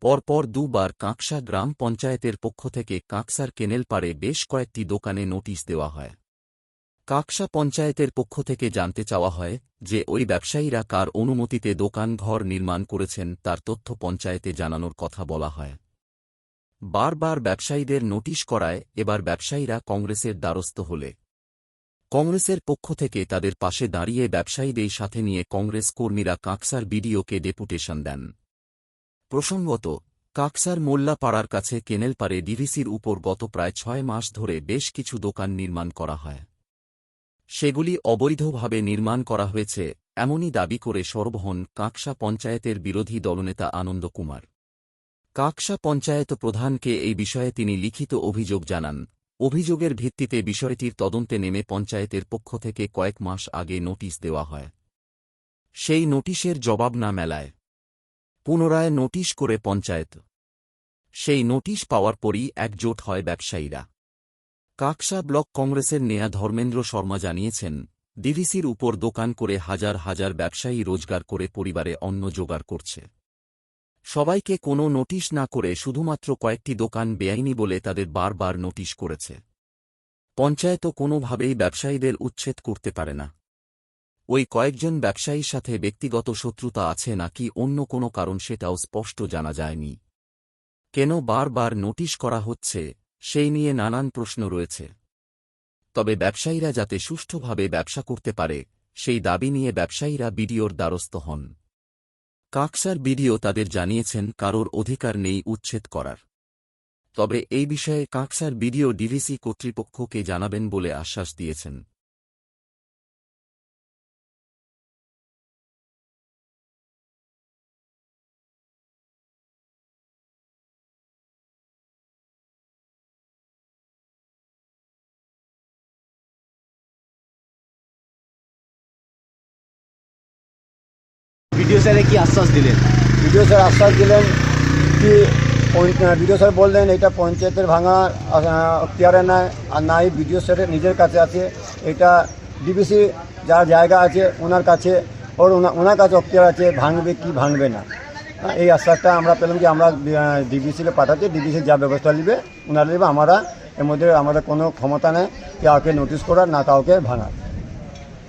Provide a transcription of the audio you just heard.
পরপর দুবার কাঁকসা গ্রাম পঞ্চায়েতের পক্ষ থেকে কাঁকসার কেনেল পাড়ে বেশ কয়েকটি দোকানে নোটিশ দেওয়া হয়। কাঁকসা পঞ্চায়েতের পক্ষ থেকে জানতে চাওয়া হয় যে ওই ব্যবসায়ীরা কার অনুমতিতে দোকান ঘর নির্মাণ করেছেন তার তথ্য পঞ্চায়েতে জানানোর কথা বলা হয়। বারবার ব্যবসায়ীদের নোটিশ করায় এবার ব্যবসায়ীরা কংগ্রেসের দ্বারস্থ হলে কংগ্রেসের পক্ষ থেকে তাদের পাশে দাঁড়িয়ে ব্যবসায়ীদের সাথে নিয়ে কংগ্রেস কর্মীরা কাঁকসার বিডিওকে ডেপুটেশন দেন। প্রসঙ্গত, কাঁকসার মোল্লাপাড়ার কাছে কেনেলপাড়ে ডিভিসির উপর গত প্রায় 6 মাস ধরে বেশ কিছু দোকান নির্মাণ করা হয়। সেগুলি অবৈধভাবে নির্মাণ করা হয়েছে এমনই দাবি করে সরব হন কাঁকসা পঞ্চায়েতের বিরোধী দলনেতা আনন্দ কুমার। কাঁকসা পঞ্চায়েত প্রধানকে এই বিষয়ে তিনি লিখিত অভিযোগ জানান। অভিযোগের ভিত্তিতে বিষয়টির তদন্তে নেমে পঞ্চায়েতের পক্ষ থেকে কয়েক মাস আগে নোটিশ দেওয়া হয়। সেই নোটিশের জবাব না মেলায় পুনরায় নোটিশ করে পঞ্চায়েত। সেই নোটিশ পাওয়ার পরই একজোট হয় ব্যবসায়ীরা। কাঁকসা ব্লক কংগ্রেসের নেয়া ধর্মেন্দ্র শর্মা জানিয়েছেন, ডিভিসির উপর দোকান করে হাজার হাজার ব্যবসায়ী রোজগার করে পরিবারে অন্ন জোগাড় করছে। সবাইকে কোনো নোটিশ না করে শুধুমাত্র কয়েকটি দোকান বেআইনি বলে তাদের বারবার নোটিশ করেছে। পঞ্চায়েতও কোনোভাবেই ব্যবসায়ীদের উচ্ছেদ করতে পারে না। ওই কয়েকজন ব্যবসায়ীর সাথে ব্যক্তিগত শত্রুতা আছে নাকি অন্য কোনো কারণ সেটাও স্পষ্ট জানা যায়নি। কেন বারবার নোটিশ করা হচ্ছে সেই নিয়ে নানান প্রশ্ন রয়েছে। তবে ব্যবসায়ীরা যাতে সুষ্ঠুভাবে ব্যবসা করতে পারে সেই দাবি নিয়ে ব্যবসায়ীরা বিডিওর দ্বারস্থ হন। কাঁকসার বিডিও তাদের জানিয়েছেন কারোর অধিকার নেই উচ্ছেদ করার। তবে এই বিষয়ে কাঁকসার বিডিও ডিভিসি কর্তৃপক্ষকে জানাবেন বলে আশ্বাস দিয়েছেন। ভিডিও স্যারে কি আশ্বাস দিলেন? ভিডিও স্যার আশ্বাস দিলেন কি ভিডিও স্যার বললেন এটা পঞ্চায়েতের ভাঙা অক্তিয়ারে নাই, আর নাই ভিডিও স্যারের নিজের কাছে আছে। এটা ডিবিসি যার জায়গা আছে ওনার কাছে, ওনার কাছে অক্তিয়ার আছে, ভাঙবে কি ভাঙবে না। এই আশ্বাসটা আমরা পেলাম যে আমরা ডিবিসিকে পাঠাচ্ছি, ডিবিসি যা ব্যবস্থা নেবে ওনারা নেবে। আমরা এর মধ্যে আমাদের কোনো ক্ষমতা নেই কাউকে নোটিশ করার না কাউকে ভাঙার।